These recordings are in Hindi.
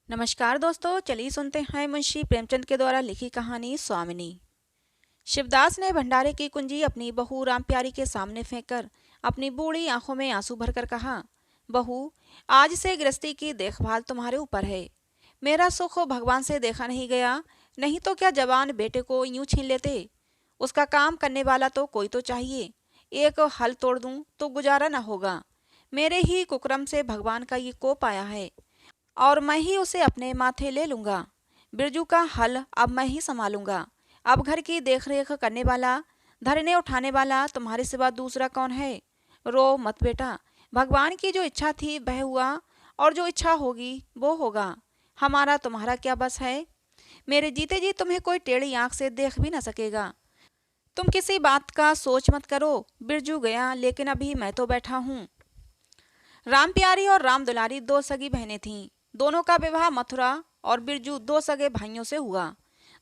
नमस्कार दोस्तों, चलिए सुनते हैं मुंशी प्रेमचंद के द्वारा लिखी कहानी स्वामिनी। शिवदास ने भंडारे की कुंजी अपनी बहू रामप्यारी के सामने फेंककर अपनी बूढ़ी आंखों में आंसू भरकर कहा, बहू, आज से गृहस्थी की देखभाल तुम्हारे ऊपर है। मेरा सुख भगवान से देखा नहीं गया, नहीं तो क्या जवान बेटे को यूं छीन लेते। उसका काम करने वाला तो कोई तो चाहिए। एक हल तोड़ दूं तो गुजारा न होगा। मेरे ही कुकर्म से भगवान का ये कोप आया है और मैं ही उसे अपने माथे ले लूंगा। बिरजू का हल अब मैं ही संभालूंगा। अब घर की देखरेख करने वाला, धरने उठाने वाला तुम्हारे सिवा दूसरा कौन है। रो मत बेटा, भगवान की जो इच्छा थी वह हुआ, और जो इच्छा होगी वो होगा। हमारा तुम्हारा क्या बस है। मेरे जीते जी तुम्हें कोई टेढ़ी आंख से देख भी न सकेगा। तुम किसी बात का सोच मत करो। बिरजू गया, लेकिन अभी मैं तो बैठा हूँ। राम प्यारी और राम दुलारी दो सगी बहनें थीं। दोनों का विवाह मथुरा और बिरजू दो सगे भाइयों से हुआ।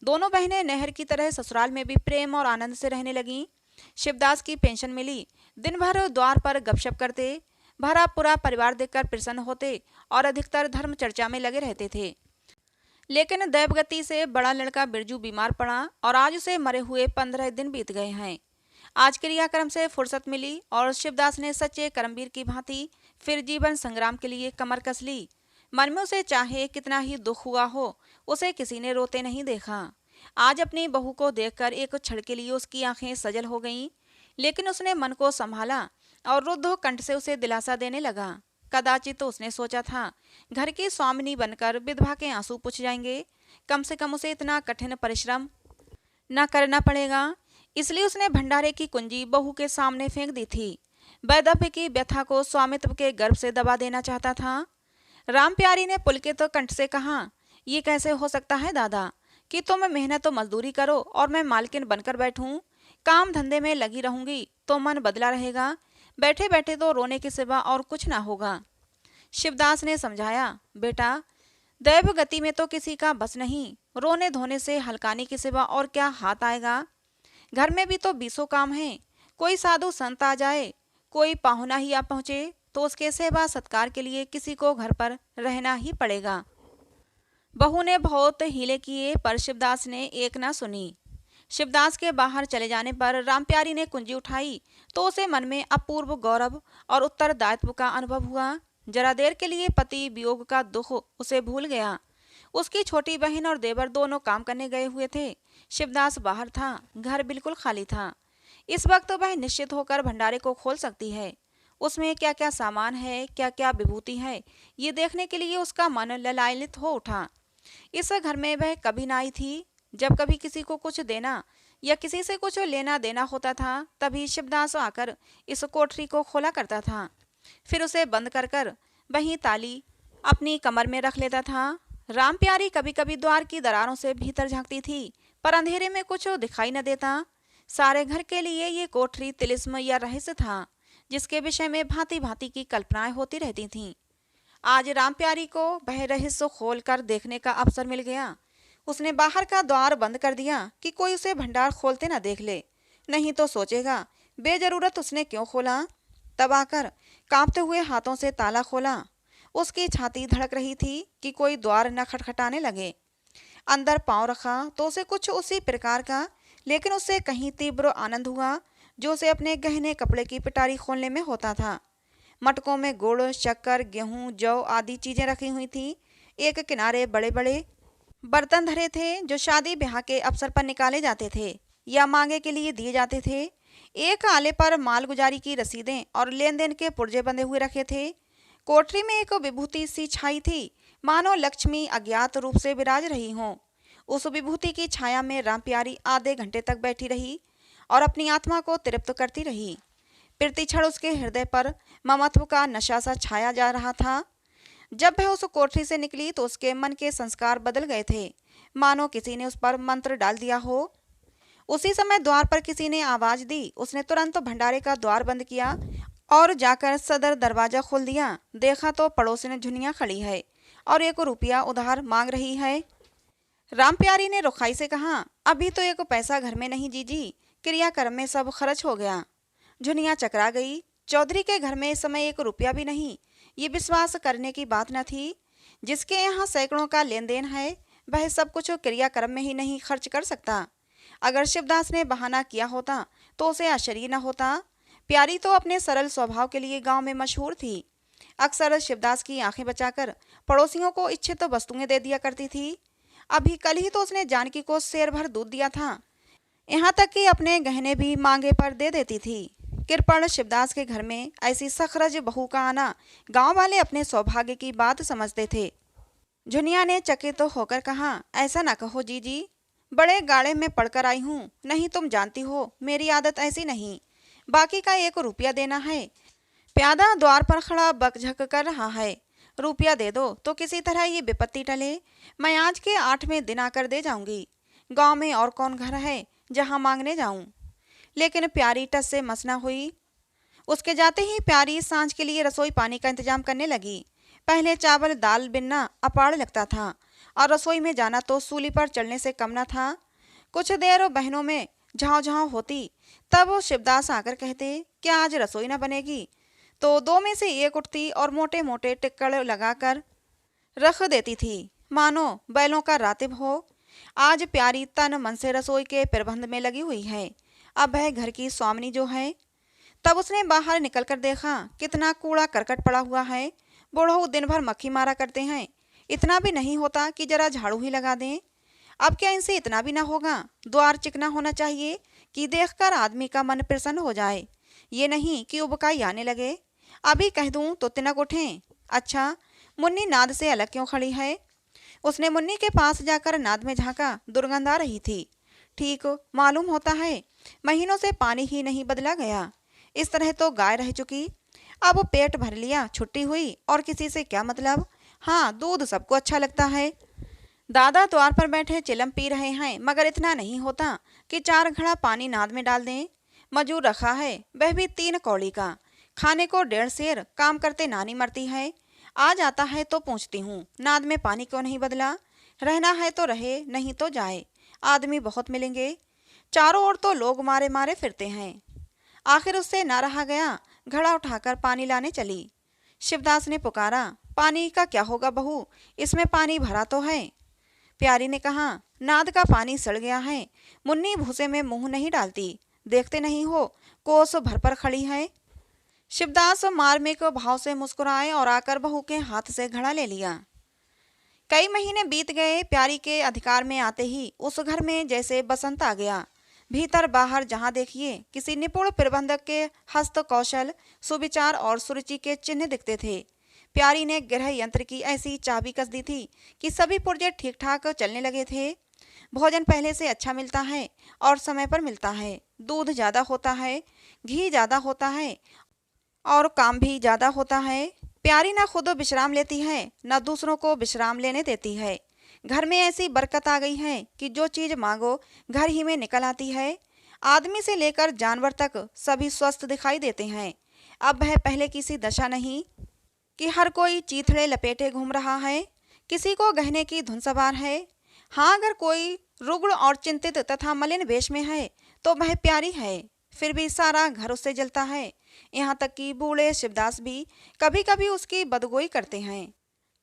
दोनों बहनें नहर की तरह ससुराल में भी प्रेम और आनंद से रहने लगीं। शिवदास की पेंशन मिली। दिन भर द्वार पर गपशप करते, भरा पूरा परिवार देखकर प्रसन्न होते और अधिकतर धर्म चर्चा में लगे रहते थे। लेकिन दैवगति से बड़ा लड़का बिरजू बीमार पड़ा और आज उसे मरे हुए 15 दिन बीत गए हैं। आज क्रियाक्रम से फुर्सत मिली और शिवदास ने सच्चे कर्मवीर की भांति फिर जीवन संग्राम के लिए कमर कस ली। मन में उसे चाहे कितना ही दुख हुआ हो, उसे किसी ने रोते नहीं देखा। आज अपनी बहू को देखकर एक क्षण के लिए उसकी आंखें सजल हो गईं, लेकिन उसने मन को संभाला और रुद्ध कंठ से उसे दिलासा देने लगा। कदाचित तो उसने सोचा था घर की स्वामिनी बनकर विधवा के आंसू पुछ जाएंगे। कम से कम उसे इतना कठिन परिश्रम न करना पड़ेगा। इसलिए उसने भंडारे की कुंजी बहू के सामने फेंक दी थी। वैधव्य की व्यथा को स्वामित्व के गर्भ से दबा देना चाहता था। राम प्यारी ने पुलकित कंठ से कहा, ये कैसे हो सकता है दादा कि तुम मेहनत तो मजदूरी करो और मैं मालकिन बनकर बैठूं। काम धंधे में लगी रहूंगी तो मन बदला रहेगा। बैठे बैठे तो रोने के सिवा और कुछ ना होगा। शिवदास ने समझाया, बेटा, दैव गति में तो किसी का बस नहीं। रोने धोने से हलकाने के सिवा और क्या हाथ आएगा। घर में भी तो बीसों काम हैं। कोई साधु संत आ जाए, कोई पाहुना ही आ पहुंचे, तो उसके सेवा सत्कार के लिए किसी को घर पर रहना ही पड़ेगा। बहू ने बहुत हीले किए पर शिवदास ने एक ना सुनी। शिवदास के बाहर चले जाने पर रामप्यारी ने कुंजी उठाई तो उसे मन में अपूर्व गौरव और उत्तरदायित्व का अनुभव हुआ। जरा देर के लिए पति वियोग का दुख उसे भूल गया। उसकी छोटी बहन और देवर दोनों काम करने गए हुए थे। शिवदास बाहर था, घर बिल्कुल खाली था। इस वक्त वह निश्चित होकर भंडारे को खोल सकती है। उसमें क्या क्या सामान है, क्या क्या विभूति है, ये देखने के लिए उसका मन ललायित हो उठा। इस घर में वह कभी ना आई थी। जब कभी किसी को कुछ देना या किसी से कुछ लेना देना होता था, तभी शिवदास आकर इस कोठरी को खोला करता था। फिर उसे बंद कर कर वहीं ताली अपनी कमर में रख लेता था। राम प्यारी कभी कभी द्वार की दरारों से भीतर झांकती थी, पर अंधेरे में कुछ दिखाई न देता। सारे घर के लिए ये कोठरी तिलिस्म या रहस्य था, जिसके विषय में भांति भांति की कल्पनाएं होती रहती थीं। आज राम प्यारी को वह रहस्य खोल कर देखने का अवसर मिल गया। उसने बाहर का द्वार बंद कर दिया कि कोई उसे भंडार खोलते न देख ले, नहीं तो सोचेगा बेजरूरत उसने क्यों खोला। तब आकर कांपते हुए हाथों से ताला खोला। उसकी छाती धड़क रही थी कि कोई द्वार न खटखटाने लगे। अंदर पांव रखा तो उसे कुछ उसी प्रकार का, लेकिन उससे कहीं तीव्र आनंद हुआ जो उसे अपने गहने कपड़े की पिटारी खोलने में होता था। मटकों में गुड़, शक्कर, गेहूं, जौ आदि चीजें रखी हुई थी। एक किनारे बड़े बड़े बर्तन धरे थे जो शादी ब्याह के अवसर पर निकाले जाते थे या मांगे के लिए दिए जाते थे। एक आले पर मालगुजारी की रसीदें और लेन देन के पुर्जे बंधे हुए रखे थे। कोठरी में एक विभूति सी छाई थी, मानो लक्ष्मी अज्ञात रूप से विराज रही हों। उस विभूति की छाया में रामप्यारी आधे घंटे तक बैठी रही और अपनी आत्मा को तृप्त करती रही। प्रतिक्षण उसके हृदय पर ममत्व का नशा सा छाया जा रहा था। जब वह उस कोठरी से निकली तो उसके मन के संस्कार बदल गए थे, मानो किसी ने उस पर मंत्र डाल दिया हो। उसी समय द्वार पर किसी ने आवाज दी। उसने तुरंत भंडारे का द्वार बंद किया और जाकर सदर दरवाजा खोल दिया। देखा तो पड़ोसी झुनिया खड़ी है और 1 रुपया उधार मांग रही है। रामप्यारी ने रुखाई से कहा, अभी तो 1 पैसा घर में नहीं जीजी, क्रियाक्रम में सब खर्च हो गया। झुनिया चकरा गई। चौधरी के घर में इस समय 1 रुपया भी नहीं, ये विश्वास करने की बात न थी। जिसके यहाँ सैकड़ों का लेन देन है, वह सब कुछ क्रियाक्रम में ही नहीं खर्च कर सकता। अगर शिवदास ने बहाना किया होता तो उसे आश्चर्य न होता। प्यारी तो अपने सरल स्वभाव के लिए गांव में मशहूर थी। अक्सर शिवदास की आंखें बचाकर पड़ोसियों को इच्छित वस्तुएं दे दिया करती थी। अभी कल ही तो उसने जानकी को सेर भर दूध दिया था। यहाँ तक कि अपने गहने भी मांगे पर दे देती थी। कृपण शिवदास के घर में ऐसी सखरज बहू का आना गांव वाले अपने सौभाग्य की बात समझते थे। झुनिया ने चकित तो होकर कहा, ऐसा ना कहो जीजी, बड़े गाड़े में पढ़कर आई हूँ। नहीं तुम जानती हो मेरी आदत ऐसी नहीं। बाकी का 1 रुपया देना है। प्यादा द्वार पर खड़ा बकझक कर रहा है। रुपया दे दो तो किसी तरह ये विपत्ति टले। मैं आज के 8वें दिन आकर दे जाऊंगी। गांव में और कौन घर है जहां मांगने जाऊं। लेकिन प्यारी टस से मस न हुई। उसके जाते ही प्यारी सांझ के लिए रसोई पानी का इंतजाम करने लगी। पहले चावल दाल बिनना अपाड़ लगता था और रसोई में जाना तो सूली पर चढ़ने से कम न था। कुछ देर बहनों में झाँव झाँव होती, तब वो शिवदास आकर कहते, क्या आज रसोई न बनेगी? तो 2 में से एक उठती और मोटे मोटे टिक्कड़ लगाकर रख देती थी, मानो बैलों का रातिब हो। आज प्यारी तन मन से रसोई के प्रबंध में लगी हुई है। अब वह घर की स्वामिनी जो है। तब उसने बाहर निकलकर देखा कितना कूड़ा करकट पड़ा हुआ है। बूढ़ऊ दिन भर मक्खी मारा करते हैं, इतना भी नहीं होता कि जरा झाड़ू ही लगा दें। अब क्या इनसे इतना भी ना होगा? द्वार चिकना होना चाहिए कि देखकर आदमी का मन प्रसन्न हो जाए, ये नहीं कि उबकाई आने लगे। अभी कह दूं तो तिनक उठें। अच्छा, मुन्नी नाद से अलग क्यों खड़ी है? उसने मुन्नी के पास जाकर नाद में झांका। दुर्गंध आ रही थी। ठीक मालूम होता है महीनों से पानी ही नहीं बदला गया। इस तरह तो गाय रह चुकी। अब पेट भर लिया, छुट्टी हुई, और किसी से क्या मतलब। हाँ, दूध सबको अच्छा लगता है। दादा द्वार पर बैठे चिलम पी रहे हैं, मगर इतना नहीं होता कि 4 घड़ा पानी नाद में डाल दें। मजूर रखा है, वह भी 3 कौड़ी का। खाने को 1.5 सेर, काम करते नानी मरती है। आ जाता है तो पूछती हूँ, नाद में पानी क्यों नहीं बदला? रहना है तो रहे, नहीं तो जाए। आदमी बहुत मिलेंगे। चारों ओर तो लोग मारे मारे फिरते हैं। आखिर उससे ना रहा गया, घड़ा उठाकर पानी लाने चली। शिवदास ने पुकारा, पानी का क्या होगा बहू, इसमें पानी भरा तो है। प्यारी ने कहा, नाद का पानी सड़ गया है। मुन्नी भूसे में मुंह नहीं डालती, देखते नहीं हो कोस भर पर खड़ी है। शिवदास मार्मिक भाव से मुस्कुराए और आकर बहू के हाथ से घड़ा ले लिया। कई महीने बीत गए। प्यारी के अधिकार में आते ही उस घर में जैसे बसंत आ गया। भीतर बाहर जहां देखिए किसी निपुण प्रबंधक के हस्त कौशल, सुविचार और सुरुचि के चिन्ह दिखते थे। प्यारी ने गृह यंत्र की ऐसी चाबी कस दी थी कि सभी पुर्जे ठीक ठाक चलने लगे थे। भोजन पहले से अच्छा मिलता है और समय पर मिलता है। दूध ज़्यादा होता है, घी ज़्यादा होता है और काम भी ज़्यादा होता है। प्यारी न खुद विश्राम लेती है, न दूसरों को विश्राम लेने देती है। घर में ऐसी बरकत आ गई है कि जो चीज़ मांगो घर ही में निकल आती है। आदमी से लेकर जानवर तक सभी स्वस्थ दिखाई देते हैं। अब वह पहले की सी दशा नहीं कि हर कोई चीथड़े लपेटे घूम रहा है, किसी को गहने की धुन सवार है। हाँ, अगर कोई रुग्ण और चिंतित तथा मलिन वेश में है तो वह प्यारी है। फिर भी सारा घर उससे जलता है। यहाँ तक कि बूढ़े शिवदास भी कभी कभी उसकी बदगोई करते हैं।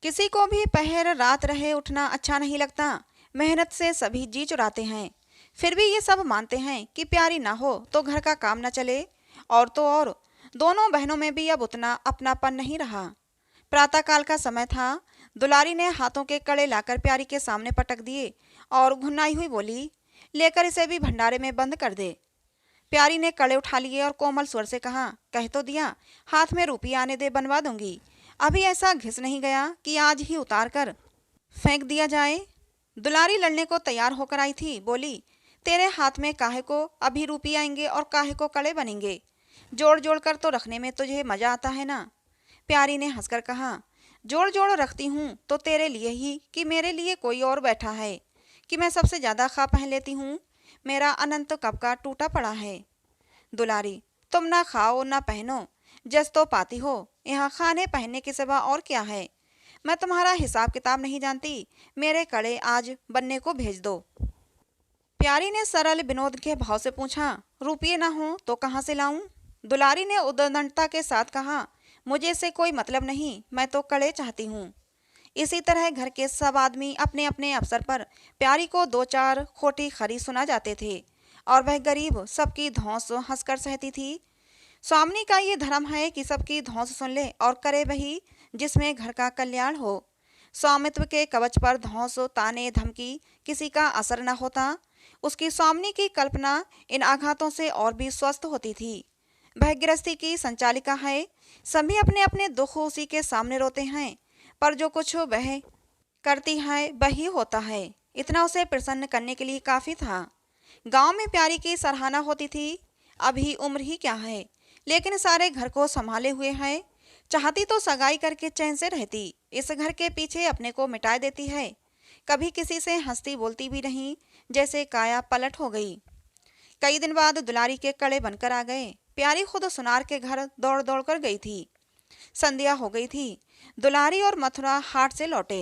किसी को भी पहर रात रहे उठना अच्छा नहीं लगता। मेहनत से सभी जी चुराते हैं। फिर भी ये सब मानते हैं कि प्यारी ना हो तो घर का काम न चले। और तो और दोनों बहनों में भी अब उतना अपनापन नहीं रहा। प्रातःकाल का समय था। दुलारी ने हाथों के कड़े लाकर प्यारी के सामने पटक दिए और घुनाई हुई बोली, लेकर इसे भी भंडारे में बंद कर दे। प्यारी ने कड़े उठा लिए और कोमल स्वर से कहा, कह तो दिया, हाथ में रुपया आने दे, बनवा दूंगी। अभी ऐसा घिस नहीं गया कि आज ही उतार कर फेंक दिया जाए। दुलारी लड़ने को तैयार होकर आई थी। बोली, तेरे हाथ में काहे को अभी रुपये आएंगे और काहे को कड़े बनेंगे? जोड़ जोड़ कर तो रखने में तुझे मजा आता है ना। प्यारी ने हंसकर कहा, जोड़ जोड़ रखती हूँ तो तेरे लिए ही कि मेरे लिए कोई और बैठा है कि मैं सबसे ज्यादा खा पहन लेती हूँ। मेरा अनंत कब का टूटा पड़ा है। दुलारी, तुम ना खाओ ना पहनो, जस तो पाती हो। यहाँ खाने पहनने के सिवा और क्या है? मैं तुम्हारा हिसाब किताब नहीं जानती। मेरे कड़े आज बनने को भेज दो। प्यारी ने सरल विनोद के भाव से पूछा, रुपये ना हो तो कहाँ से लाऊं? दुलारी ने उद्दंडता के साथ कहा, मुझे इससे कोई मतलब नहीं, मैं तो कड़े चाहती हूँ। इसी तरह घर के सब आदमी अपने अपने अवसर पर प्यारी को दो चार खोटी खरी सुना जाते थे और वह गरीब सबकी धौंस हंसकर सहती थी। स्वामिनी का ये धर्म है कि सबकी धौंस सुन ले और करे वही जिसमें घर का कल्याण हो। स्वामित्व के कवच पर धौंस ताने धमकी किसी का असर न होता। उसकी स्वामिनी की कल्पना इन आघातों से और भी स्वस्थ होती थी। वह गृहस्थी की संचालिका है, सभी अपने अपने दुख उसी के सामने रोते हैं, पर जो कुछ वह करती है वही होता है। इतना उसे प्रसन्न करने के लिए काफी था। गांव में प्यारी की सराहना होती थी। अभी उम्र ही क्या है, लेकिन सारे घर को संभाले हुए है। चाहती तो सगाई करके चैन से रहती, इस घर के पीछे अपने को मिटा देती है। कभी किसी से हंसती बोलती भी नहीं, जैसे काया पलट हो गई। कई दिन बाद दुलारी के कड़े बनकर आ गए। प्यारी खुद सुनार के घर दौड़ दौड़ कर गई थी। संध्या हो गई थी। दुलारी और मथुरा हाट से लौटे।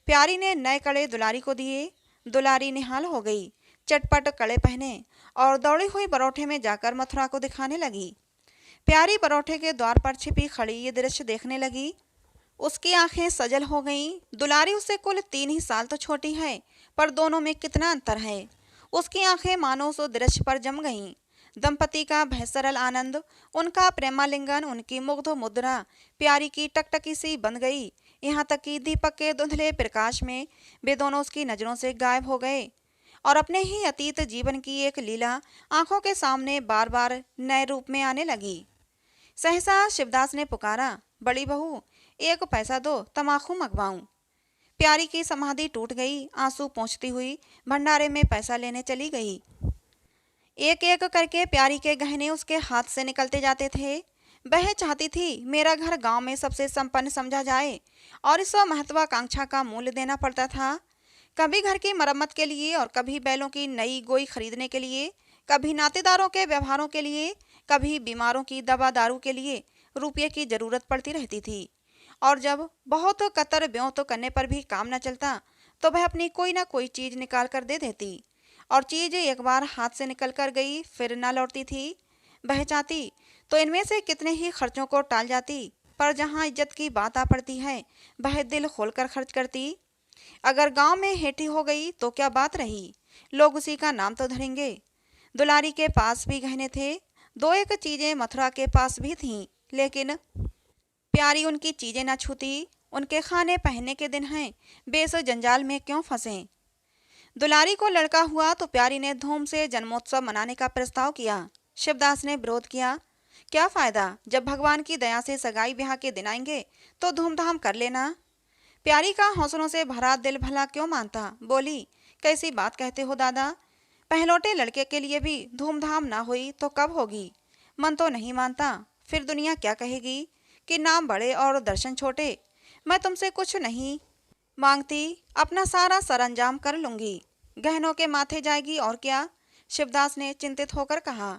प्यारी ने नए कड़े दुलारी को दिए। दुलारी निहाल हो गई, चटपट कड़े पहने और दौड़ी हुई बरौठे में जाकर मथुरा को दिखाने लगी। प्यारी बरौठे के द्वार पर छिपी खड़ी ये दृश्य देखने लगी। उसकी आंखें सजल हो गईं। दुलारी उससे कुल 3 ही साल तो छोटी है, पर दोनों में कितना अंतर है। उसकी आंखें मानो उस दृश्य पर जम गईं। दंपति का भयसरल आनंद, उनका प्रेमालिंगन, उनकी मुग्ध मुद्रा प्यारी की टकटकी सी बन गई। यहाँ तक कि दीपक के धुंधले प्रकाश में वे दोनों उसकी नजरों से गायब हो गए और अपने ही अतीत जीवन की एक लीला आंखों के सामने बार बार नए रूप में आने लगी। सहसा शिवदास ने पुकारा, बड़ी बहू, 1 पैसा दो, तमाकू मंगवाऊं। प्यारी की समाधि टूट गई। आंसू पोंछती हुई भंडारे में पैसा लेने चली गई। एक एक करके प्यारी के गहने उसके हाथ से निकलते जाते थे। वह चाहती थी मेरा घर गांव में सबसे संपन्न समझा जाए और इस महत्वाकांक्षा का मूल्य देना पड़ता था। कभी घर की मरम्मत के लिए और कभी बैलों की नई गोई खरीदने के लिए, कभी नातेदारों के व्यवहारों के लिए, कभी बीमारों की दवा दारू के लिए रुपये की जरूरत पड़ती रहती थी। और जब बहुत कतर ब्यों तो करने पर भी काम न चलता तो वह अपनी कोई ना कोई चीज निकाल कर दे देती, और चीज एक बार हाथ से निकल कर गई फिर न लौटती थी। वह चाहती तो इनमें से कितने ही खर्चों को टाल जाती, पर जहाँ इज्जत की बात आ पड़ती है वह दिल खोलकर खर्च करती। अगर गांव में हेठी हो गई तो क्या बात रही, लोग उसी का नाम तो धरेंगे। दुलारी के पास भी गहने थे, 2 एक चीजें मथुरा के पास भी थीं, लेकिन प्यारी उनकी चीजें न छूती। उनके खाने पहनने के दिन हैं, बेस जंजाल में क्यों फंसे। दुलारी को लड़का हुआ तो प्यारी ने धूम से जन्मोत्सव मनाने का प्रस्ताव किया। शिवदास ने विरोध किया, क्या फायदा, जब भगवान की दया से सगाई ब्याह के दिन आएंगे तो धूमधाम कर लेना। प्यारी का हौसलों से भरा दिल भला क्यों मानता। बोली, कैसी बात कहते हो दादा, पहलौटे लड़के के लिए भी धूमधाम ना हुई तो कब होगी। मन तो नहीं मानता, फिर दुनिया क्या कहेगी कि नाम बड़े और दर्शन छोटे। मैं तुमसे कुछ नहीं मांगती, अपना सारा सरंजाम कर लूंगी, गहनों के माथे जाएगी और क्या। शिवदास ने चिंतित होकर कहा,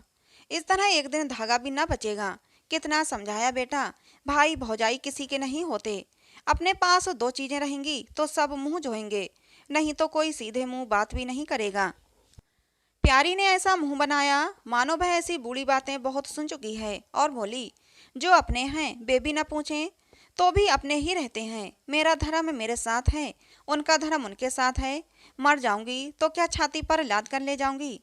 इस तरह एक दिन धागा भी न बचेगा। कितना समझाया बेटा, भाई भौजाई किसी के नहीं होते। अपने पास 2 चीजें रहेंगी तो सब मुंह जोएंगे, नहीं तो कोई सीधे मुंह बात भी नहीं करेगा। प्यारी ने ऐसा मुंह बनाया मानो वह ऐसी बूढ़ी बातें बहुत सुन चुकी है और बोली, जो अपने हैं वे भी न पूछें तो भी अपने ही रहते हैं। मेरा धर्म मेरे साथ है, उनका धर्म उनके साथ है। मर जाऊंगी तो क्या छाती पर लाद कर ले जाऊंगी।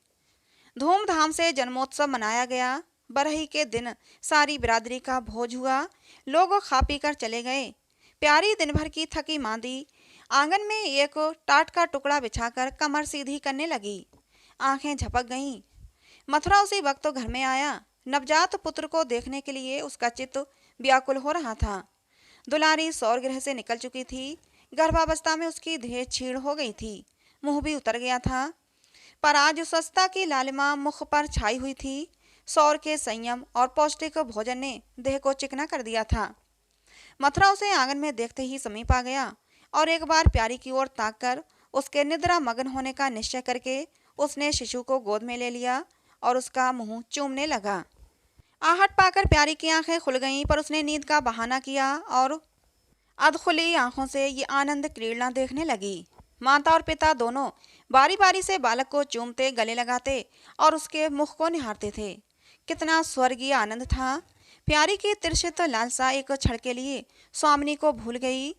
धूमधाम से जन्मोत्सव मनाया गया। बरही के दिन सारी बिरादरी का भोज हुआ। लोग खा पी कर चले गए। प्यारी दिन भर की थकी मांदी आंगन में एक टाट का टुकड़ा बिछाकर कमर सीधी करने लगी। आंखें झपक गईं। मथुरा उसी वक्त तो घर में आया। नवजात पुत्र को देखने के लिए उसका चित्त व्याकुल हो रहा था। दुलारी सौरगृह से निकल चुकी थी। गर्भावस्था में उसकी देह छीड़ हो गई थी, मुंह भी उतर गया था, पर आज स्वच्छता की लालिमा मुख पर छाई हुई थी। सौर के संयम और पौष्टिक भोजन ने देह को चिकना कर दिया था। मथुरा उसे आंगन में देखते ही समीप आ गया और एक बार प्यारी की ओर ताककर उसके निद्रा मगन होने का निश्चय करके उसने शिशु को गोद में ले लिया और उसका मुंह चूमने लगा। आहट पाकर प्यारी की आंखें खुल गईं, पर उसने नींद का बहाना किया और अधखुली आंखों से ये आनंद क्रीड़ना देखने लगी। माता और पिता दोनों बारी बारी से बालक को चूमते, गले लगाते और उसके मुख को निहारते थे। कितना स्वर्गीय आनंद था। प्यारी की तिरछित लालसा एक क्षण के लिए स्वामिनी को भूल गई।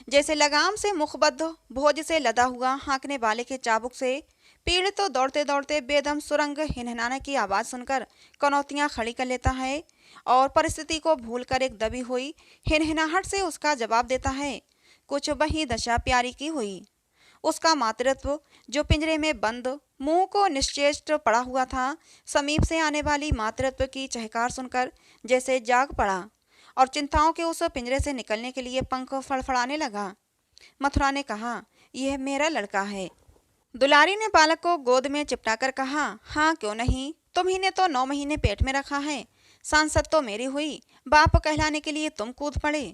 जैसे लगाम से मुखबद्ध भोज से लदा हुआ हाँकने वाले के चाबुक से पीड़ित तो दौड़ते दौड़ते बेदम सुरंग हिनहिनाने की आवाज़ सुनकर कनौतियाँ खड़ी कर लेता है और परिस्थिति को भूलकर एक दबी हुई हिनहिनाहट से उसका जवाब देता है। कुछ वही दशा प्यारी की हुई। उसका मातृत्व जो पिंजरे में बंद मुंह को निश्चेष्ट पड़ा हुआ था, समीप से आने वाली मातृत्व की चहकार सुनकर जैसे जाग पड़ा और चिंताओं के उस पिंजरे से निकलने के लिए पंख फड़फड़ाने लगा। मथुरा ने कहा, यह मेरा लड़का है। दुलारी ने बालक को गोद में चिपटाकर कहा, हाँ क्यों नहीं, तुम्ही ने तो 9 महीने पेट में रखा है। सांसद तो मेरी हुई, बाप कहलाने के लिए तुम कूद पड़े।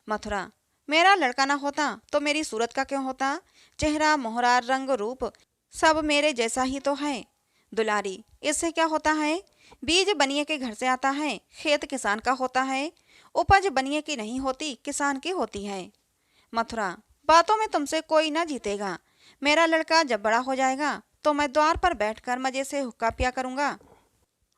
मथुरा, मेरा लड़का ना होता तो मेरी सूरत का क्यों होता? चेहरा मोहरा रंग रूप सब मेरे जैसा ही तो है। दुलारी, इससे क्या होता है? बीज बनिए के घर से आता है, खेत किसान का होता है, उपज बनिए की नहीं होती, किसान की होती है। मथुरा, बातों में तुमसे कोई ना जीतेगा। मेरा लड़का जब बड़ा हो जाएगा तो मैं द्वार पर बैठकर मजे से हुक्का पिया करूंगा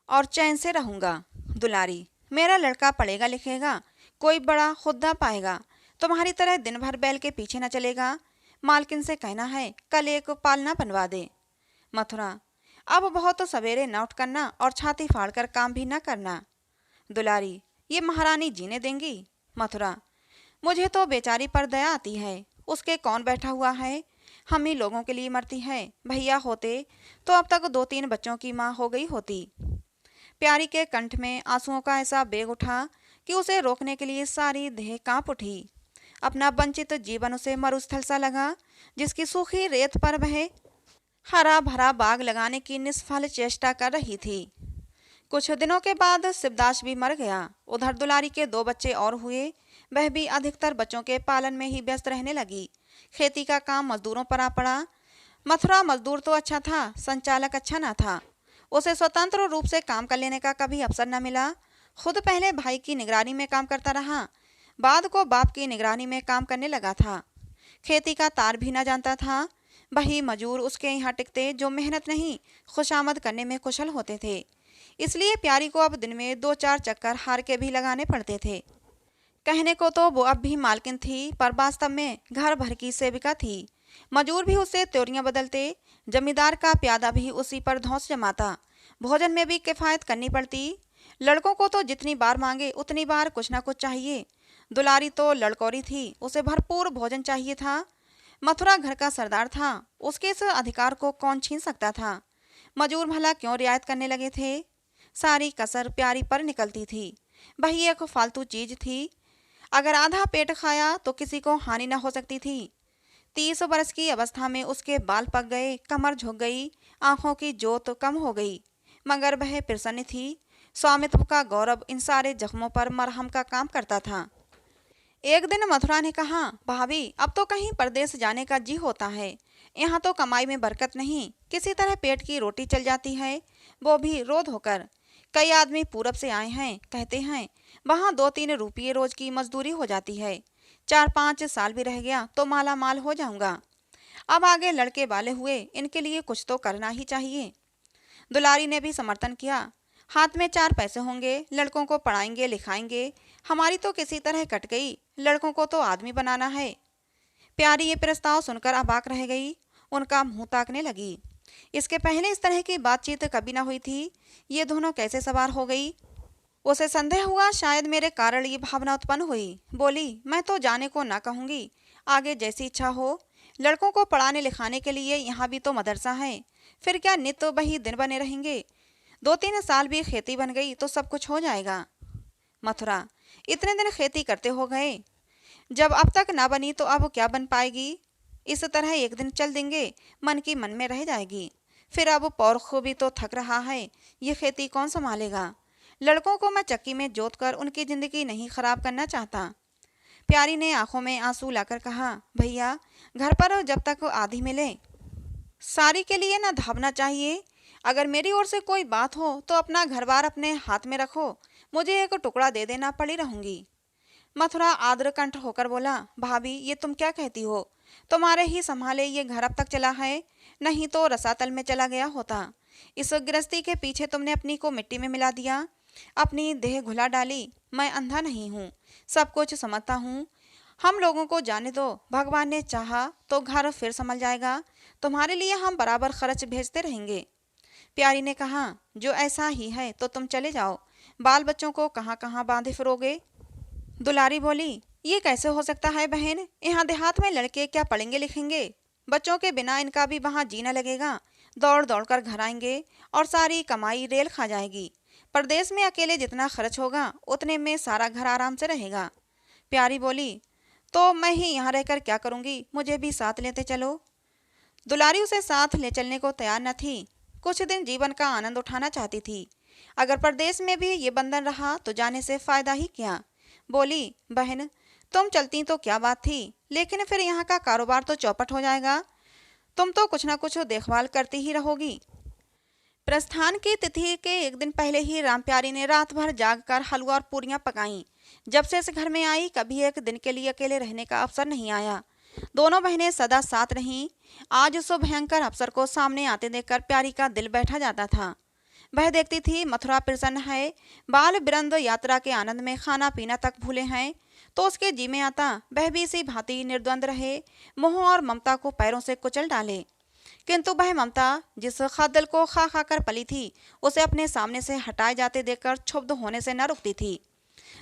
और चैन से रहूंगा। दुलारी, मेरा लड़का पढ़ेगा लिखेगा, कोई बड़ा खुदा पाएगा, तुम्हारी तरह दिन भर बैल के पीछे न चलेगा। मालकिन से कहना है कल एक पालना बनवा दे। मथुरा, अब बहुत सवेरे न उठ करना और छाती फाड़कर काम भी न करना। दुलारी, ये महारानी जीने देंगी? मथुरा, मुझे तो बेचारी पर दया आती है, उसके कौन बैठा हुआ है, हम ही लोगों के लिए मरती है। भैया होते तो अब तक 2-3 बच्चों की माँ हो गई होती। प्यारी के कंठ में आंसुओं का ऐसा बेग उठा कि उसे रोकने के लिए सारी देह कांप उठी। अपना वंचित जीवन उसे मरुस्थल सा लगा, जिसकी सूखी रेत पर वह हरा भरा बाग लगाने की निष्फल चेष्टा कर रही थी। कुछ दिनों के बाद शिवदास भी मर गया। उधर दुलारी के 2 बच्चे और हुए, वह भी अधिकतर बच्चों के पालन में ही व्यस्त रहने लगी। खेती का काम मजदूरों पर आ पड़ा। मथुरा मजदूर तो अच्छा था, संचालक अच्छा ना था। उसे स्वतंत्र रूप से काम कर लेने का कभी अवसर न मिला। खुद पहले भाई की निगरानी में काम करता रहा, बाद को बाप की निगरानी में काम करने लगा था। खेती का तार भी न जानता था। वही मजूर उसके यहाँ टिकते जो मेहनत नहीं खुशामद करने में कुशल होते थे। इसलिए प्यारी को अब दिन में 2-4 चक्कर हार के भी लगाने पड़ते थे। कहने को तो वो अब भी मालकिन थी, पर वास्तव में घर भर की सेविका थी। मजूर भी उससे त्योरियां बदलते, जमींदार का प्यादा भी उसी पर धौंस जमाता। भोजन में भी किफायत करनी पड़ती। लड़कों को तो जितनी बार मांगे उतनी बार कुछ ना कुछ चाहिए। दुलारी तो लड़कोरी थी, उसे भरपूर भोजन चाहिए था। मथुरा घर का सरदार था, उसके इस अधिकार को कौन छीन सकता था? मजूर भला क्यों रियायत करने लगे थे? सारी कसर प्यारी पर निकलती थी। वही एक फालतू चीज थी। अगर आधा पेट खाया तो किसी को हानि न हो सकती थी। 30 वर्ष की अवस्था में उसके बाल पक गए, कमर झुक गई, आंखों की जोत कम हो गई, मगर वह प्रसन्न थी। स्वामित्व का गौरव इन सारे जख्मों पर मरहम का काम करता था। एक दिन मथुरा ने कहा, भाभी अब तो कहीं परदेश जाने का जी होता है। यहाँ तो कमाई में बरकत नहीं, किसी तरह पेट की रोटी चल जाती है, वो भी रोध होकर। कई आदमी पूरब से आए हैं, कहते हैं वहाँ 2-3 रुपये रोज की मजदूरी हो जाती है। 4-5 साल भी रह गया तो माला माल हो जाऊंगा। अब आगे लड़के वाले हुए, इनके लिए कुछ तो करना ही चाहिए। दुलारी ने भी समर्थन किया। हाथ में 4 पैसे होंगे, लड़कों को पढ़ाएंगे लिखाएंगे। हमारी तो किसी तरह कट गई, लड़कों को तो आदमी बनाना है। प्यारी ये प्रस्ताव सुनकर अबाक रह गई, उनका मुंह ताकने लगी। इसके पहले इस तरह की बातचीत कभी ना हुई थी। ये दोनों कैसे सवार हो गई? उसे संदेह हुआ शायद मेरे कारण ये भावना उत्पन्न हुई। बोली, मैं तो जाने को ना कहूँगी, आगे जैसी इच्छा हो। लड़कों को पढ़ाने लिखाने के लिए यहाँ भी तो मदरसा है, फिर क्या नित्य वही दिन बने रहेंगे? 2-3 साल भी खेती बन गई तो सब कुछ हो जाएगा। मथुरा, इतने दिन खेती करते हो गए, जब अब तक ना बनी तो अब क्या बन पाएगी? इस तरह एक दिन चल देंगे, मन की मन में रह जाएगी। फिर अब पौरख भी तो थक रहा है, ये खेती कौन संभालेगा? लड़कों को मैं चक्की में जोत कर उनकी जिंदगी नहीं खराब करना चाहता। प्यारी ने आंखों में आंसू लाकर कहा, भैया घर पर जब तक आधी मिले सारी के लिए ना धावना चाहिए। अगर मेरी ओर से कोई बात हो तो अपना घर बार अपने हाथ में रखो, मुझे एक टुकड़ा दे देना, पड़ी रहूंगी। मथुरा आर्द्र कंठ होकर बोला, भाभी ये तुम क्या कहती हो? तुम्हारे ही संभाले ये घर अब तक चला है, नहीं तो रसातल में चला गया होता। इस गृहस्थी के पीछे तुमने अपनी को मिट्टी में मिला दिया, अपनी देह घुला डाली। मैं अंधा नहीं हूँ, सब कुछ समझता हूँ। हम लोगों को जाने दो, भगवान ने चाहा तो घर फिर संभल जाएगा। तुम्हारे लिए हम बराबर खर्च भेजते रहेंगे। प्यारी ने कहा, जो ऐसा ही है तो तुम चले जाओ, बाल बच्चों को कहाँ कहाँ बांधे फिरोगे। दुलारी बोली, ये कैसे हो सकता है बहन, यहाँ देहात में लड़के क्या पढ़ेंगे लिखेंगे, बच्चों के बिना इनका भी वहाँ जीना लगेगा। दौड़ दौड़ कर घर आएंगे और सारी कमाई रेल खा जाएगी। परदेश में अकेले जितना खर्च होगा उतने में सारा घर आराम से रहेगा। प्यारी बोली, तो मैं ही यहाँ रहकर क्या करूँगी, मुझे भी साथ लेते चलो। दुलारी उसे साथ ले चलने को तैयार न थी। कुछ दिन जीवन का आनंद उठाना चाहती थी। अगर परदेश में भी ये बंधन रहा तो जाने से फायदा ही क्या। बोली, बहन तुम चलती तो क्या बात थी, लेकिन फिर यहाँ का कारोबार तो चौपट हो जाएगा। तुम तो कुछ ना कुछ देखभाल करती ही रहोगी। प्रस्थान की तिथि के एक दिन पहले ही रामप्यारी ने रात भर जाग कर हलवा और पूरियां पकाईं। जब से इस घर में आई कभी एक दिन के लिए अकेले रहने का अवसर नहीं आया। दोनों बहनें सदा साथ रहीं। आज उस भयंकर अवसर को सामने आते देखकर प्यारी का दिल बैठा जाता था। वह देखती थी मथुरा प्रसन्न है, बाल बिरंद यात्रा के आनंद में खाना पीना तक भूले हैं। तो उसके जी में आता वह भी इसी भांति निर्द्वंद रहे, मोह और ममता को पैरों से कुचल डाले। किंतु वह ममता जिस खादल को खा खा कर पली थी, उसे अपने सामने से हटाए जाते देखकर क्षुब्ध होने से न रुकती थी।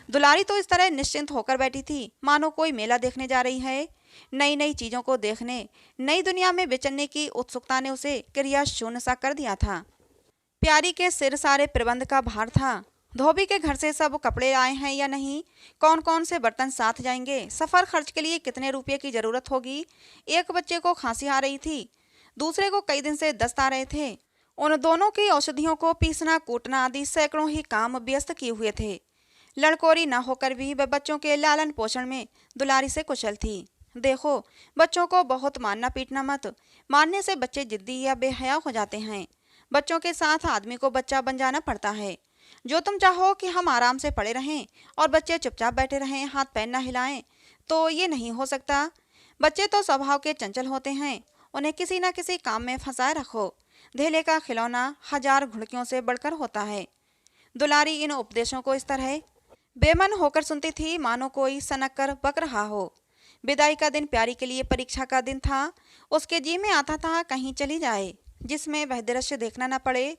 दुलारी तो इस तरह निश्चिंत होकर बैठी थी मानो कोई मेला देखने जा रही है। नई नई चीजों को देखने, नई दुनिया में विचरने की उत्सुकता ने उसे क्रिया शून्य सा कर दिया था। प्यारी के सिर सारे प्रबंध का भार था। धोबी के घर से सब कपड़े आए हैं या नहीं, कौन कौन से बर्तन साथ जाएंगे, सफर खर्च के लिए कितने रुपये की जरूरत होगी। एक बच्चे को खांसी आ रही थी, दूसरे को कई दिन से दस्त आ रहे थे। उन दोनों की औषधियों को पीसना कूटना आदि सैकड़ों ही काम व्यस्त किए हुए थे। लड़कोरी न होकर भी वह बच्चों के लालन पोषण में दुलारी से कुशल थी। देखो, बच्चों को बहुत मारना पीटना मत, मारने से बच्चे जिद्दी या बेहया हो जाते हैं। बच्चों के साथ आदमी को बच्चा बन जाना पड़ता है। जो तुम चाहो कि हम आराम से पड़े रहें और बच्चे चुपचाप बैठे रहें, हाथ पैर न हिलाएं, तो ये नहीं हो सकता। बच्चे तो स्वभाव के चंचल होते हैं, उन्हें किसी न किसी काम में फंसाए रखो। धेले का खिलौना हजार घुड़कियों से बढ़कर होता है। दुलारी इन उपदेशों को इस तरह बेमन होकर सुनती थी मानो कोई सनक कर बक रहा हो। विदाई का दिन प्यारी के लिए परीक्षा का दिन था। उसके जी में आता था कहीं चली जाए जिसमें वह दृश्य देखना न पड़े।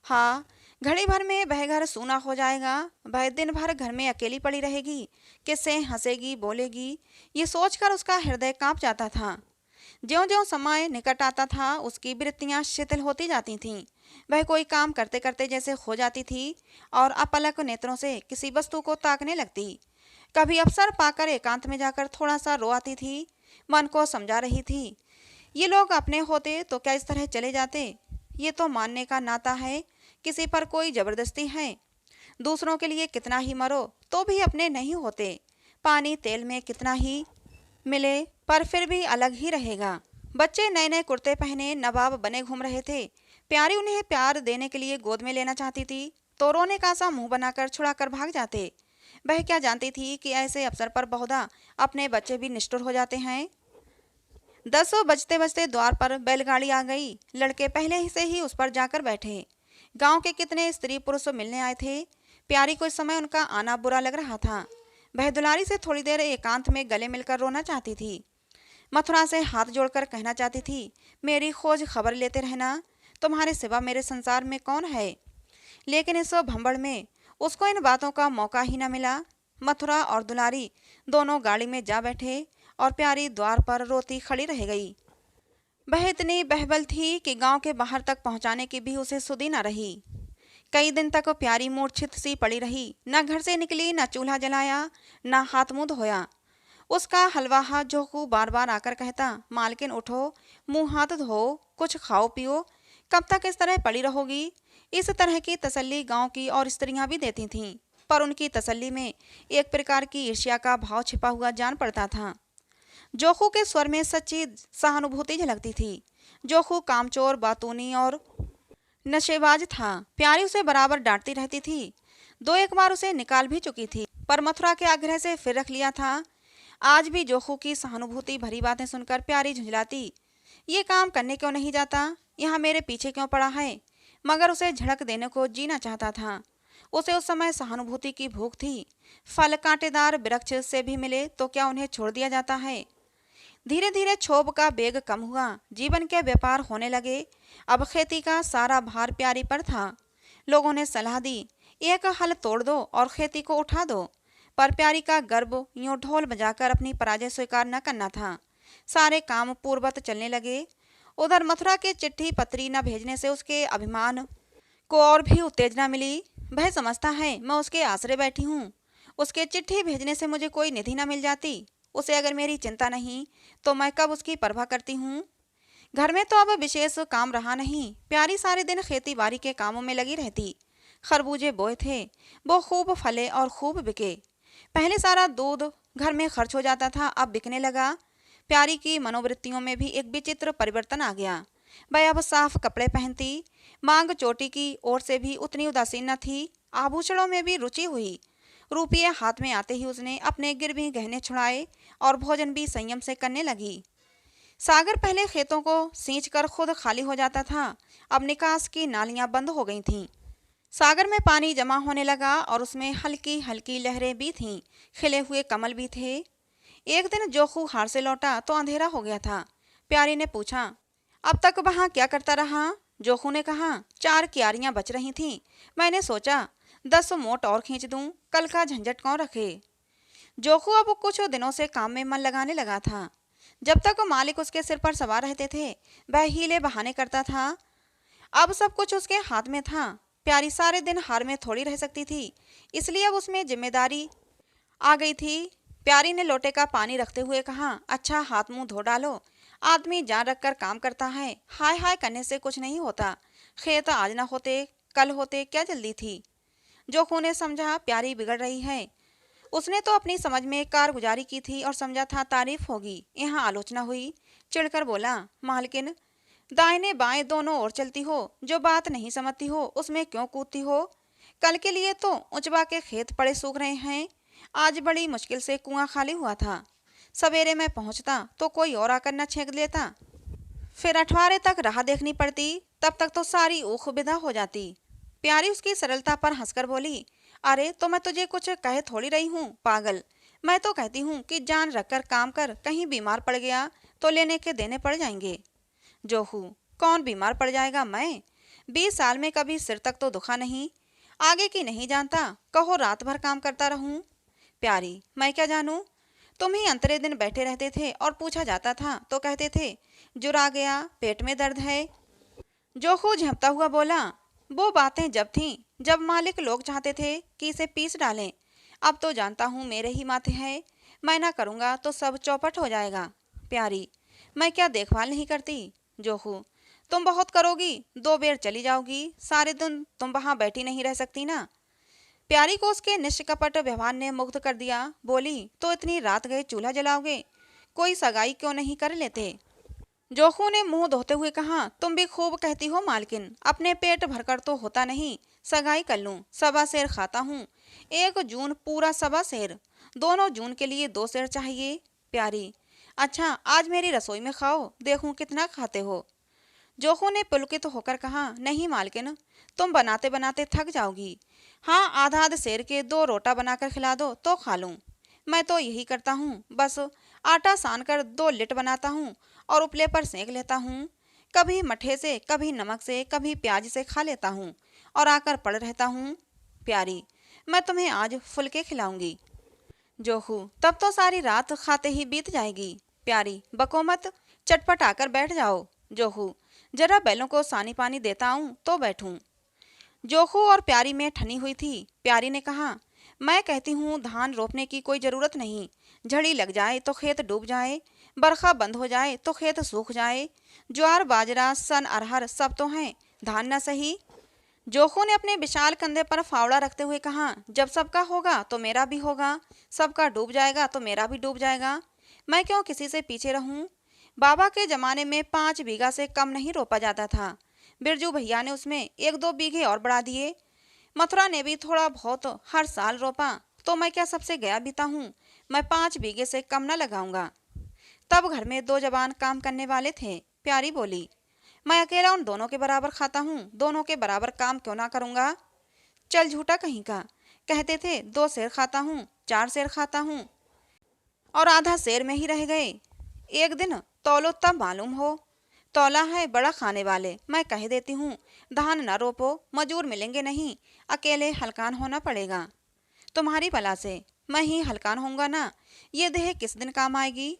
हाँ, घड़ी भर में वह घर सूना हो जाएगा। वह दिन भर घर में अकेली पड़ी रहेगी, किससे हंसेगी बोलेगी, ये सोचकर उसका हृदय कांप जाता था। ज्यों ज्यों समय निकट आता था उसकी वृत्तियां शिथिल होती जाती थीं। वह कोई काम करते करते जैसे खो जाती थी और अपलक नेत्रों से किसी वस्तु को ताकने लगती। कभी अवसर पाकर एकांत में जाकर थोड़ा सा रो आती थी। मन को समझा रही थी, ये लोग अपने होते तो क्या इस तरह चले जाते। ये तो मानने का नाता है, किसी पर कोई जबरदस्ती है। दूसरों के लिए कितना ही मरो तो भी अपने नहीं होते। पानी तेल में कितना ही मिले पर फिर भी अलग ही रहेगा। बच्चे नए नए कुर्ते पहने नवाब बने घूम रहे थे। प्यारी उन्हें प्यार देने के लिए गोद में लेना चाहती थी तो रोने का सा मुंह बनाकर छुड़ाकर भाग जाते। वह क्या जानती थी कि ऐसे अवसर पर बहुधा अपने बच्चे भी निष्ठुर हो जाते हैं। 10 बजते बजते द्वार पर बैलगाड़ी आ गई। लड़के पहले ही से ही उस पर जाकर बैठे। गांव के कितने स्त्री पुरुष मिलने आए थे। प्यारी को इस समय उनका आना बुरा लग रहा था। वह दुलारी से थोड़ी देर एकांत में गले मिलकर रोना चाहती थी। मथुरा से हाथ जोड़कर कहना चाहती थी, मेरी खोज खबर लेते रहना, तुम्हारे सिवा मेरे संसार में कौन है। लेकिन इस भंबड़ में उसको इन बातों का मौका ही न मिला। मथुरा और दुलारी दोनों गाड़ी में जा बैठे और प्यारी द्वार पर रोती खड़ी रह गई। वह इतनी बहबल थी कि गांव के बाहर तक पहुंचाने की भी उसे सुधी न रही। कई दिन तक प्यारी मूर्छित सी पड़ी रही, न घर से निकली, न चूल्हा जलाया, न हाथ मुंह धोया। उसका हलवाहा जोखू बार बार आकर कहता, मालकिन उठो, मुंह हाथ धो, कुछ खाओ पियो, कब तक इस तरह पड़ी रहोगी। इस तरह की तसल्ली गांव की और स्त्रियां भी देती थीं, पर उनकी तसल्ली में एक प्रकार की ईर्ष्या का भाव छिपा हुआ जान पड़ता था। जोखू के स्वर में सच्ची सहानुभूति झलकती थी। जोखू कामचोर, बातूनी और नशेबाज था। प्यारी उसे बराबर डांटती रहती थी। 2-1 बार उसे निकाल भी चुकी थी, पर मथुरा के आग्रह से फिर रख लिया था। आज भी जोखू की सहानुभूति भरी बातें सुनकर प्यारी झुंझलाती, ये काम करने क्यों नहीं जाता, यहाँ मेरे पीछे क्यों पड़ा है। मगर उसे झड़क देने को जीना चाहता था। उसे उस समय सहानुभूति की भूख थी। फल कांटेदार वृक्ष से भी मिले तो क्या उन्हें छोड़ दिया जाता है। धीरे धीरे क्षोभ का वेग कम हुआ, जीवन के व्यापार होने लगे। अब खेती का सारा भार प्यारी पर था। लोगों ने सलाह दी, एक हल तोड़ दो और खेती को उठा दो। पर प्यारी का गर्व यूं ढोल बजाकर अपनी पराजय स्वीकार न करना था। सारे काम पूर्ववत चलने लगे। उधर मथुरा के चिट्ठी पत्री न भेजने से उसके अभिमान को और भी उत्तेजना मिली। वह समझता है मैं उसके आसरे बैठी हूँ। उसके चिट्ठी भेजने से मुझे कोई निधि न मिल जाती। उसे अगर मेरी चिंता नहीं तो मैं कब उसकी परवाह करती हूँ। घर में तो अब विशेष काम रहा नहीं। प्यारी सारे दिन खेती बाड़ी के कामों में लगी रहती। खरबूजे बोए थे, वो खूब फले और खूब बिके। पहले सारा दूध घर में खर्च हो जाता था, अब बिकने लगा। प्यारी की मनोवृत्तियों में भी एक विचित्र परिवर्तन आ गया। वह अब साफ कपड़े पहनती, मांग चोटी की ओर से भी उतनी उदासीन न थी। आभूषणों में भी रुचि हुई। रुपये हाथ में आते ही उसने अपने गिरवी गहने छुड़ाए और भोजन भी संयम से करने लगी। सागर पहले खेतों को सींचकर खुद खाली हो जाता था, अब निकास की नालियां बंद हो गई थीं। सागर में पानी जमा होने लगा और उसमें हल्की हल्की लहरें भी थीं, खिले हुए कमल भी थे। एक दिन जोखू हार से लौटा तो अंधेरा हो गया था। प्यारी ने पूछा, अब तक वहां क्या करता रहा। जोखू ने कहा, 4 क्यारियां बच रही थीं। मैंने सोचा 10 मोट और खींच दूं, कल का झंझट कौन रखे। जोखू अब कुछ दिनों से काम में मन लगाने लगा था। जब तक मालिक उसके सिर पर सवार रहते थे वह हीले बहाने करता था। अब सब कुछ उसके हाथ में था। प्यारी सारे दिन हार में थोड़ी रह सकती थी, इसलिए अब उसमें जिम्मेदारी आ गई थी। प्यारी ने लोटे का पानी रखते हुए कहा, अच्छा हाथ मुंह धो डालो। आदमी जान रखकर काम करता है, हाय हाय करने से कुछ नहीं होता। खेत आज ना होते कल होते, क्या जल्दी थी। जोखू ने समझा प्यारी बिगड़ रही है। उसने तो अपनी समझ में कारगुजारी की थी और समझा था तारीफ होगी। यहाँ आलोचना हुई। चिढ़कर बोला, मालकिन दाहिने बाएं दोनों ओर चलती हो, जो बात नहीं समझती हो उसमें क्यों कूदती हो। कल के लिए तो उचबा के खेत पड़े सूख रहे हैं। आज बड़ी मुश्किल से कुआं खाली हुआ था। सवेरे में पहुंचता तो कोई और आकर न छेक लेता। फिर अठवारे तक राह देखनी पड़ती, तब तक तो सारी ऊख विदा हो जाती। प्यारी उसकी सरलता पर हंसकर बोली, अरे तो मैं तुझे कुछ कहे थोड़ी रही हूँ पागल। मैं तो कहती हूँ कि जान रखकर काम कर, कहीं बीमार पड़ गया तो लेने के देने पड़ जाएंगे। जोहू, कौन बीमार पड़ जाएगा। मैं 20 साल में कभी सिर तक तो दुखा नहीं। आगे की नहीं जानता, कहो रात भर काम करता रहूं। प्यारी, मैं क्या जानूं। तुम ही अंतरे दिन बैठे रहते थे और पूछा जाता था तो कहते थे जुरा गया, पेट में दर्द है। जोखू झपता हुआ बोला, वो बातें जब थीं जब मालिक लोग चाहते थे कि इसे पीस डालें। अब तो जानता हूँ मेरे ही माथे है। मैं ना करूँगा तो सब चौपट हो जाएगा। प्यारी, मैं क्या देखभाल नहीं करती। जोखू, तुम बहुत करोगी, 2 बेर चली जाओगी, सारे दिन तुम वहाँ बैठी नहीं रह सकती ना। प्यारी को उसके निष्कपट व्यवहार ने मुग्ध कर दिया। बोली, तो इतनी रात गए चूल्हा जलाओगे, कोई सगाई क्यों नहीं कर लेते। जोखू ने मुंह धोते हुए कहा, तुम भी खूब कहती हो मालकिन, अपने पेट भरकर तो होता नहीं। सगाई कर लूं, 1.25 सेर खाता हूँ। 1 जून पूरा 1.25 सेर, दोनों जून के लिए 2 सेर चाहिए। प्यारी, अच्छा आज मेरी रसोई में खाओ, देखूं कितना खाते हो। जोखू ने पुलकित होकर कहा, नहीं मालकिन, तुम बनाते बनाते थक जाओगी। हाँ, आधा आध सेर के 2 रोटा बनाकर खिला दो तो खा लूं। मैं तो यही करता हूँ, बस आटा सान कर 2 लिट बनाता हूँ और उपले पर सेंक लेता हूँ। कभी मठे से, कभी नमक से, कभी प्याज से खा लेता हूँ और आकर पड़ रहता हूँ। प्यारी, मैं तुम्हें आज फुलके खिलाऊंगी। जोखू, तब तो सारी रात खाते ही बीत जाएगी। प्यारी, बको मत, चटपट आकर बैठ जाओ। जोखू, जरा बैलों को सानी पानी देता हूँ तो बैठूं। जोखू और प्यारी में ठनी हुई थी। प्यारी ने कहा, मैं कहती हूँ धान रोपने की कोई जरूरत नहीं। झड़ी लग जाए तो खेत डूब जाए, बरखा बंद हो जाए तो खेत सूख जाए। ज्वार बाजरा सन अरहर सब तो हैं, धान न सही। जोखू ने अपने विशाल कंधे पर फावड़ा रखते हुए कहा, जब सबका होगा तो मेरा भी होगा, सबका डूब जाएगा तो मेरा भी डूब जाएगा। मैं क्यों किसी से पीछे रहूं। बाबा के जमाने में 5 बीघा से कम नहीं रोपा जाता था। बिरजू भैया ने उसमें 1-2 बीघे और बढ़ा दिए। मथुरा ने भी थोड़ा बहुत हर साल रोपा, तो मैं क्या सबसे गया बीता हूँ। मैं 5 बीघे से कम न लगाऊंगा। तब घर में 2 जवान काम करने वाले थे। प्यारी बोली, मैं अकेला उन दोनों के बराबर खाता हूँ, दोनों के बराबर काम क्यों ना करूँगा। चल झूठा कहीं का, कहते थे 2 सेर खाता हूँ, 4 सेर खाता हूँ और आधा सेर में ही रह गए। एक दिन तौलो तब मालूम हो। तौला है बड़ा खाने वाले, मैं कह देती हूँ धान न रोपो, मजूर मिलेंगे नहीं, अकेले हलकान होना पड़ेगा। तुम्हारी भला से मैं ही हलकान होऊंगा ना, ये देह किस दिन काम आएगी।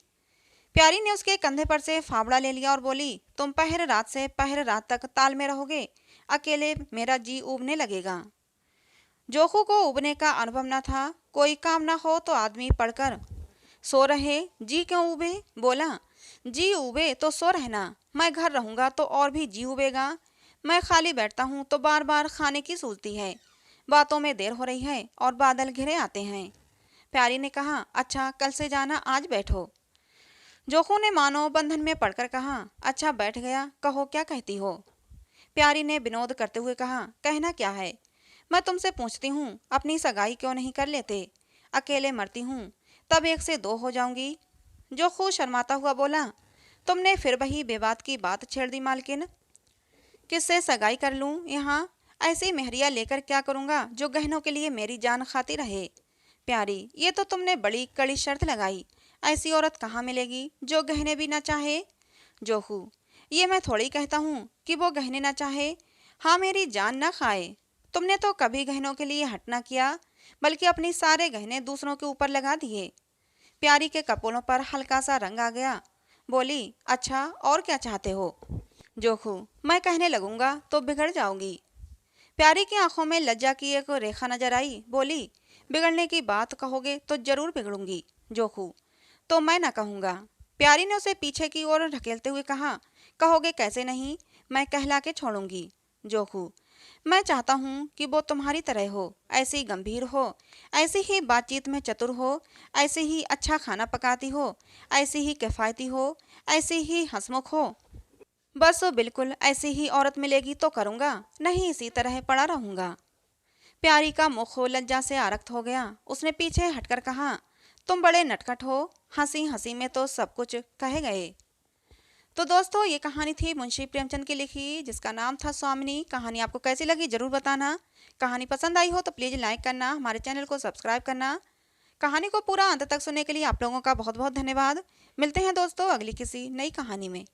प्यारी ने उसके कंधे पर से फावड़ा ले लिया और बोली, तुम पहर रात से पहर रात तक ताल में रहोगे, अकेले मेरा जी उबने लगेगा। जोखू को उबने का अनुभव न था। कोई काम न हो तो आदमी पढ़कर सो रहे, जी क्यों उबे। बोला, जी उबे तो सो रहना, मैं घर रहूंगा तो और भी जी उबेगा। मैं खाली बैठता हूँ तो बार बार खाने की सूझती है। बातों में देर हो रही है और बादल घिरे आते हैं। प्यारी ने कहा, अच्छा कल से जाना, आज बैठो। जोखू ने मानो बंधन में पड़कर कहा, अच्छा बैठ गया, कहो क्या कहती हो। प्यारी ने विनोद करते हुए कहा, कहना क्या है, मैं तुमसे पूछती हूँ अपनी सगाई क्यों नहीं कर लेते, अकेले मरती हूँ तब 1 से 2 हो जाऊंगी। जोखू शर्माता हुआ बोला, तुमने फिर वही बेबात की बात छेड़ दी मालकिन, किससे सगाई कर लूं यहाँ, ऐसी मेहरिया लेकर क्या करूँगा जो गहनों के लिए मेरी जान खाती रहे। प्यारी, ये तो तुमने बड़ी कड़ी शर्त लगाई, ऐसी औरत कहाँ मिलेगी जो गहने भी ना चाहे। जोखू, ये मैं थोड़ी कहता हूँ कि वो गहने ना चाहे, हाँ मेरी जान ना खाए। तुमने तो कभी गहनों के लिए हट ना किया, बल्कि अपनी सारे गहने दूसरों के ऊपर लगा दिए। प्यारी के कपोलों पर हल्का सा रंग आ गया। बोली, अच्छा और क्या चाहते हो। जोखू, मैं कहने लगूंगा तो बिगड़ जाऊंगी। प्यारी की आंखों में लज्जा की एक रेखा नजर आई। बोली, बिगड़ने की बात कहोगे तो जरूर बिगड़ूंगी। जोखू, तो मैं ना कहूंगा। प्यारी ने उसे पीछे की ओर ढकेलते हुए कहा, कहोगे कैसे नहीं, मैं कहला के छोड़ूंगी। जोखू, मैं चाहता हूँ कि वो तुम्हारी तरह हो, ऐसी गंभीर हो, ऐसी ही बातचीत में चतुर हो, ऐसे ही अच्छा खाना पकाती हो, ऐसी ही किफायती हो, ऐसी ही हंसमुख हो। बस बिल्कुल ऐसी ही औरत मिलेगी तो करूँगा, नहीं इसी तरह पड़ा रहूँगा। प्यारी का मुख लज्जा से आरक्त हो गया। उसने पीछे हटकर कहा, तुम बड़े नटखट हो, हंसी हंसी में तो सब कुछ कहे गए। तो दोस्तों, ये कहानी थी मुंशी प्रेमचंद की लिखी, जिसका नाम था स्वामिनी। कहानी आपको कैसी लगी जरूर बताना। कहानी पसंद आई हो तो प्लीज़ लाइक करना, हमारे चैनल को सब्सक्राइब करना। कहानी को पूरा अंत तक सुनने के लिए आप लोगों का बहुत बहुत धन्यवाद। मिलते हैं दोस्तों अगली किसी नई कहानी में।